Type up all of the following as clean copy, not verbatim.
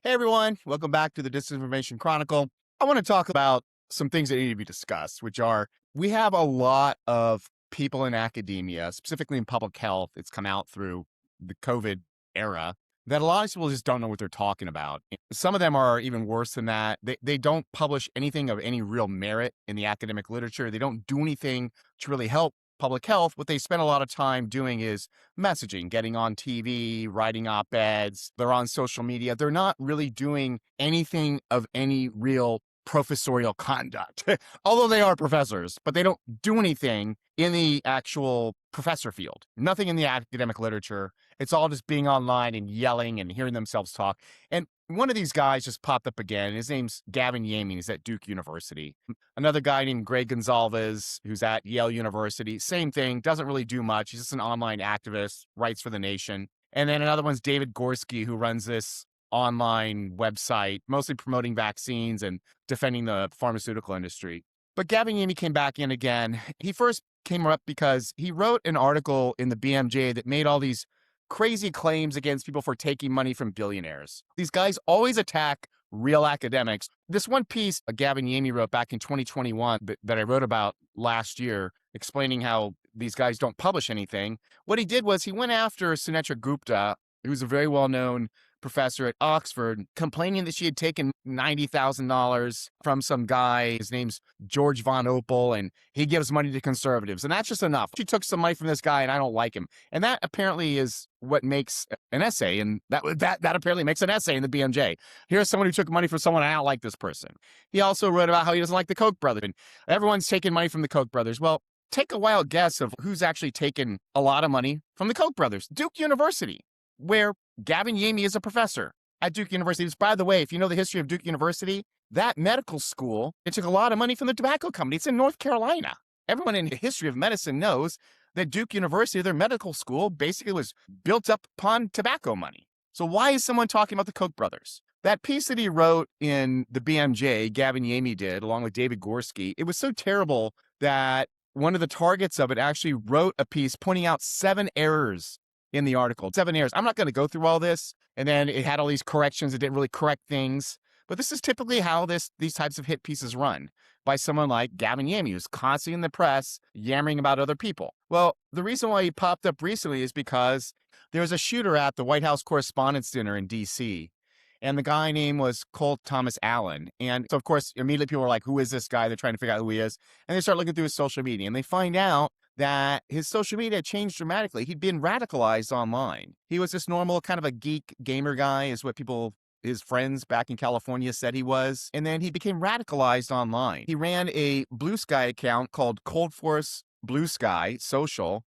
Hey everyone, welcome back to the Disinformation Chronicle. I want to talk about some things that need to be discussed, which are we have a lot of people in academia, specifically in public health. It's come out through the COVID era that a lot of people just don't know what they're talking about. Some of them are even worse than that. They don't publish anything of any real merit in the academic literature. They don't do anything to really help public health. What they spend a lot of time doing is messaging, getting on TV, writing op-eds. They're on social media. They're not really doing anything of any real professorial conduct, although they are professors, but they don't do anything in the actual professor field. Nothing in the academic literature. It's all just being online and yelling and hearing themselves talk. And one of these guys just popped up again. His name's Gavin Yamey. He's at Duke University. Another guy named Greg Gonzalez, who's at Yale University. Same thing, doesn't really do much. He's just an online activist, writes for The Nation. And then another one's David Gorski, who runs this online website, mostly promoting vaccines and defending the pharmaceutical industry. But Gavin Yamey came back in again. He first came up because he wrote an article in the BMJ that made all these crazy claims against people for taking money from billionaires. These guys always attack real academics. This one piece Gavin Yamey wrote back in 2021 that I wrote about last year, explaining how these guys don't publish anything. What he did was he went after Sunetra Gupta, who's a very well-known professor at Oxford, complaining that she had taken $90,000 from some guy. His name's George Von Opel, and he gives money to conservatives. And that's just enough. She took some money from this guy, and I don't like him. And that apparently is what makes an essay. And that apparently makes an essay in the BMJ. Here's someone who took money from someone, and I don't like this person. He also wrote about how he doesn't like the Koch brothers, and everyone's taking money from the Koch brothers. Well, take a wild guess of who's actually taken a lot of money from the Koch brothers. Duke University, where Gavin Yamey is a professor at Duke University. By the way, if you know the history of Duke University, that medical school, it took a lot of money from the tobacco company. It's in North Carolina. Everyone in the history of medicine knows that Duke University, their medical school, basically was built up upon tobacco money. So why is someone talking about the Koch brothers? That piece that he wrote in the BMJ, Gavin Yamey did, along with David Gorski, it was so terrible that one of the targets of it actually wrote a piece pointing out 7 errors in the article. 7 errors. I'm not going to go through all this. And then it had all these corrections. It didn't really correct things. But this is typically how these types of hit pieces run, by someone like Gavin Yamey, who's constantly in the press yammering about other people. Well, the reason why he popped up recently is because there was a shooter at the White House Correspondents' Dinner in D.C., and the guy name was Cole Tomas Allen. And so, of course, immediately people are like, who is this guy? They're trying to figure out who he is. And they start looking through his social media, and they find out that his social media changed dramatically. He'd been radicalized online. He was this normal kind of a geek gamer guy, is what his friends back in California said he was. And then he became radicalized online. He ran a Bluesky account called Cold Force Bluesky Social.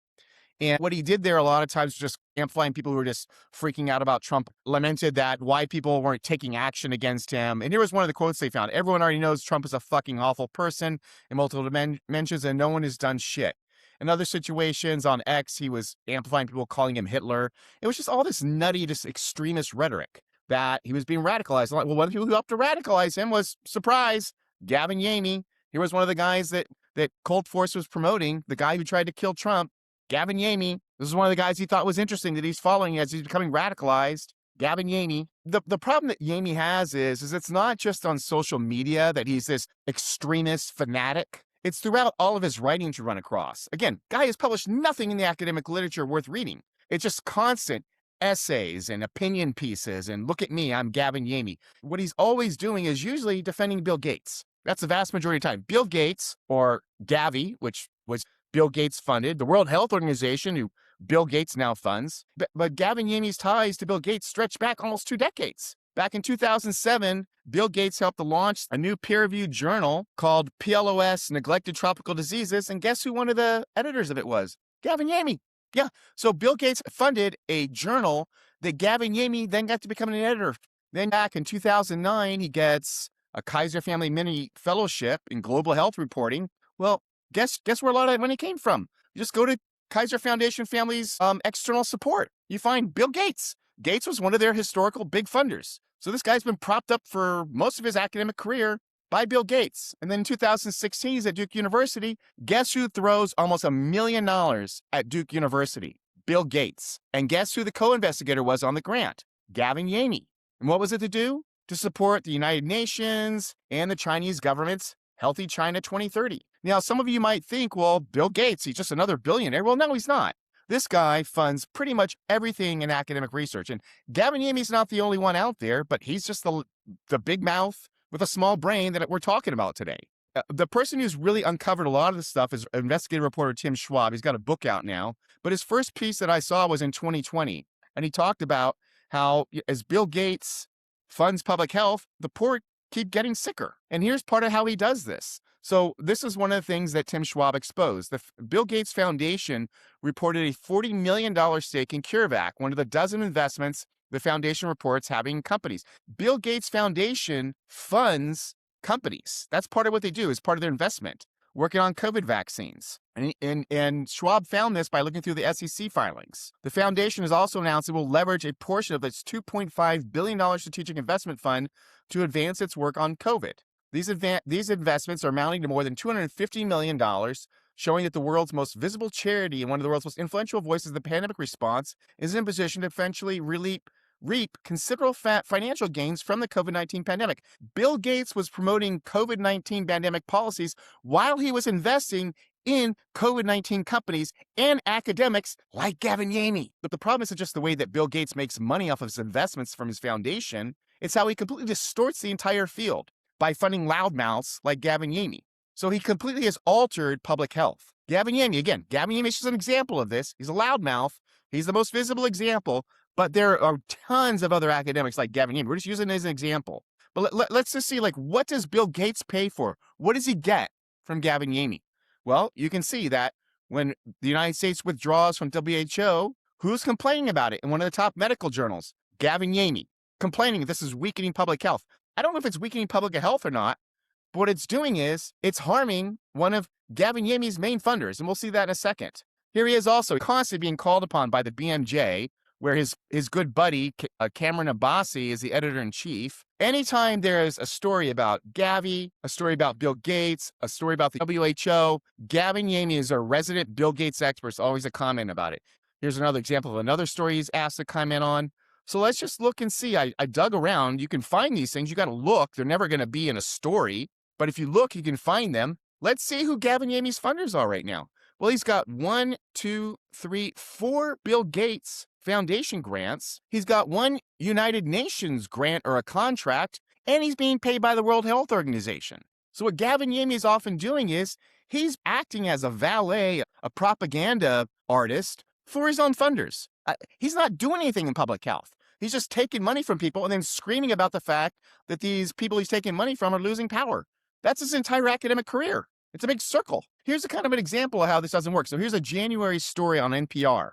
And what he did there a lot of times was just amplifying people who were just freaking out about Trump, lamented that why people weren't taking action against him. And here was one of the quotes they found. Everyone already knows Trump is a fucking awful person in multiple dimensions, and no one has done shit. In other situations on X, he was amplifying people calling him Hitler. It was just all this nutty, just extremist rhetoric that he was being radicalized. Well, one of the people who helped to radicalize him was, surprise, Gavin Yamey. He was one of the guys that Cold Force was promoting, the guy who tried to kill Trump. Gavin Yamey, this is one of the guys he thought was interesting that he's following as he's becoming radicalized. Gavin Yamey. The problem that Yamey has is it's not just on social media that he's this extremist fanatic. It's throughout all of his writings you run across. Again, guy has published nothing in the academic literature worth reading. It's just constant essays and opinion pieces and look at me, I'm Gavin Yamey. What he's always doing is usually defending Bill Gates. That's the vast majority of the time. Bill Gates, or GAVI, which was Bill Gates funded, the World Health Organization, who Bill Gates now funds. But Gavin Yamey's ties to Bill Gates stretch back almost 2 decades. Back in 2007, Bill Gates helped to launch a new peer-reviewed journal called PLOS, Neglected Tropical Diseases. And guess who one of the editors of it was? Gavin Yamey. Yeah. So Bill Gates funded a journal that Gavin Yamey then got to become an editor. Then back in 2009, he gets a Kaiser Family Mini Fellowship in Global Health Reporting. Well, guess where a lot of that money came from? You just go to Kaiser Foundation Family's external support. You find Bill Gates. Gates was one of their historical big funders. So this guy's been propped up for most of his academic career by Bill Gates. And then in 2016, he's at Duke University. Guess who throws almost $1 million at Duke University? Bill Gates. And guess who the co-investigator was on the grant? Gavin Yamey. And what was it to do? To support the United Nations and the Chinese government's Healthy China 2030. Now, some of you might think, well, Bill Gates, he's just another billionaire. Well, no, he's not. This guy funds pretty much everything in academic research. And Gavin Yamey's not the only one out there, but he's just the big mouth with a small brain that we're talking about today. The person who's really uncovered a lot of this stuff is investigative reporter Tim Schwab. He's got a book out now, but his first piece that I saw was in 2020. And he talked about how as Bill Gates funds public health, the poor keep getting sicker. And here's part of how he does this. So this is one of the things that Tim Schwab exposed. The Bill Gates Foundation reported a $40 million stake in CureVac, one of the dozen investments the foundation reports having companies. Bill Gates Foundation funds companies. That's part of what they do, is part of their investment, working on COVID vaccines. And Schwab found this by looking through the SEC filings. The foundation has also announced it will leverage a portion of its $2.5 billion strategic investment fund to advance its work on COVID. These investments are amounting to more than $250 million, showing that the world's most visible charity and one of the world's most influential voices of the pandemic response is in a position to eventually reap considerable financial gains from the COVID-19 pandemic. Bill Gates was promoting COVID-19 pandemic policies while he was investing in COVID-19 companies and academics like Gavin Yamey. But the problem isn't just the way that Bill Gates makes money off of his investments from his foundation. It's how he completely distorts the entire field by funding loudmouths like Gavin Yamey. So he completely has altered public health. Gavin Yamey is just an example of this. He's a loudmouth. He's the most visible example, but there are tons of other academics like Gavin Yamey. We're just using it as an example. But let's just see, like, what does Bill Gates pay for? What does he get from Gavin Yamey? Well, you can see that when the United States withdraws from WHO, who's complaining about it in one of the top medical journals? Gavin Yamey, complaining this is weakening public health. I don't know if it's weakening public health or not, but what it's doing is it's harming one of Gavin Yamey's main funders, and we'll see that in a second. Here he is also constantly being called upon by the BMJ, where his good buddy, Cameron Abbasi, is the editor-in-chief. Anytime there is a story about GAVI, a story about Bill Gates, a story about the WHO, Gavin Yamey is a resident Bill Gates expert, always a comment about it. Here's another example of another story he's asked to comment on. So let's just look and see. I dug around. You can find these things. You got to look. They're never going to be in a story. But if you look, you can find them. Let's see who Gavin Yamey's funders are right now. Well, he's got 1, 2, 3, 4 Bill Gates Foundation grants. He's got 1 United Nations grant or a contract, and he's being paid by the World Health Organization. So what Gavin Yamey is often doing is he's acting as a valet, a propaganda artist for his own funders. He's not doing anything in public health. He's just taking money from people and then screaming about the fact that these people he's taking money from are losing power. That's his entire academic career. It's a big circle. Here's a kind of an example of how this doesn't work. So here's a January story on NPR.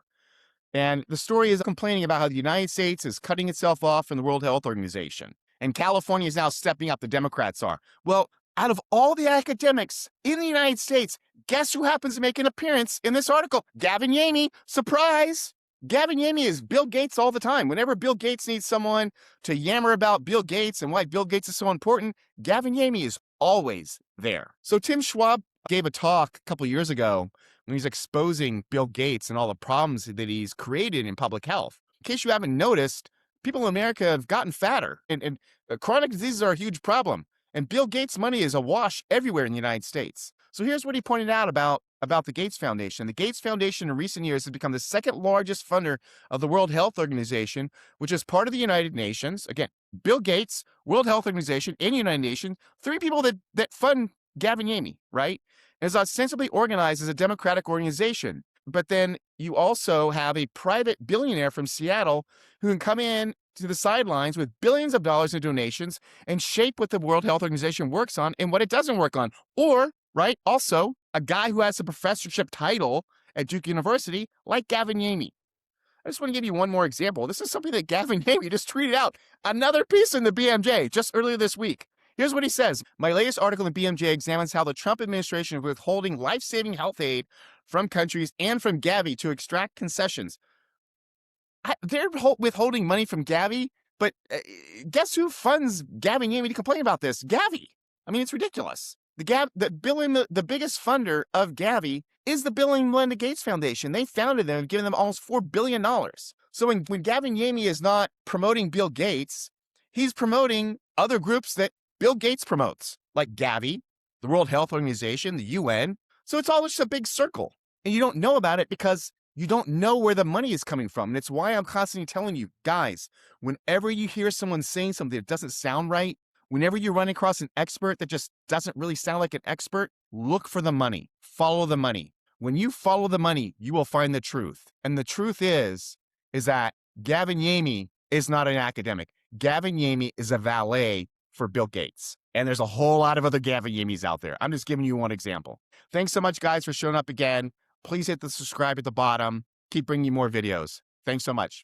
And the story is complaining about how the United States is cutting itself off from the World Health Organization. And California is now stepping up, the Democrats are. Well, out of all the academics in the United States, guess who happens to make an appearance in this article? Gavin Yamey. Surprise! Gavin Yamey is Bill Gates all the time. Whenever Bill Gates needs someone to yammer about Bill Gates and why Bill Gates is so important, Gavin Yamey is always there. So Tim Schwab gave a talk a couple years ago when he's exposing Bill Gates and all the problems that he's created in public health. In case you haven't noticed, people in America have gotten fatter, and chronic diseases are a huge problem. And Bill Gates' money is awash everywhere in the United States. So here's what he pointed out about the Gates Foundation. The Gates Foundation in recent years has become the second largest funder of the World Health Organization, which is part of the United Nations. Again, Bill Gates, World Health Organization, and United Nations, 3 people that fund Gavin Yamey, right? And is ostensibly organized as a democratic organization. But then you also have a private billionaire from Seattle who can come in to the sidelines with billions of dollars in donations and shape what the World Health Organization works on and what it doesn't work on. Or, right, also a guy who has a professorship title at Duke University like Gavin Yamey. I just want to give you one more example. This is something that Gavin Yamey just tweeted out. Another piece in the BMJ just earlier this week. Here's what he says. My latest article in BMJ examines how the Trump administration is withholding life-saving health aid from countries and from GAVI to extract concessions. They're withholding money from GAVI, but guess who funds Gavin Yamey to complain about this? GAVI. I mean, it's ridiculous. The biggest funder of GAVI is the Bill and Melinda Gates Foundation. They founded them and given them almost $4 billion. So when Gavin Yamey is not promoting Bill Gates he's promoting other groups that Bill Gates promotes, like GAVI, the World Health Organization, the UN. So it's all just a big circle. And you don't know about it because you don't know where the money is coming from. And it's why I'm constantly telling you, guys, whenever you hear someone saying something that doesn't sound right, whenever you run across an expert that just doesn't really sound like an expert, look for the money, follow the money. When you follow the money, you will find the truth. And the truth is that Gavin Yamey is not an academic. Gavin Yamey is a valet for Bill Gates. And there's a whole lot of other Gavin Yameys out there. I'm just giving you one example. Thanks so much, guys, for showing up again. Please hit the subscribe at the bottom. Keep bringing you more videos. Thanks so much.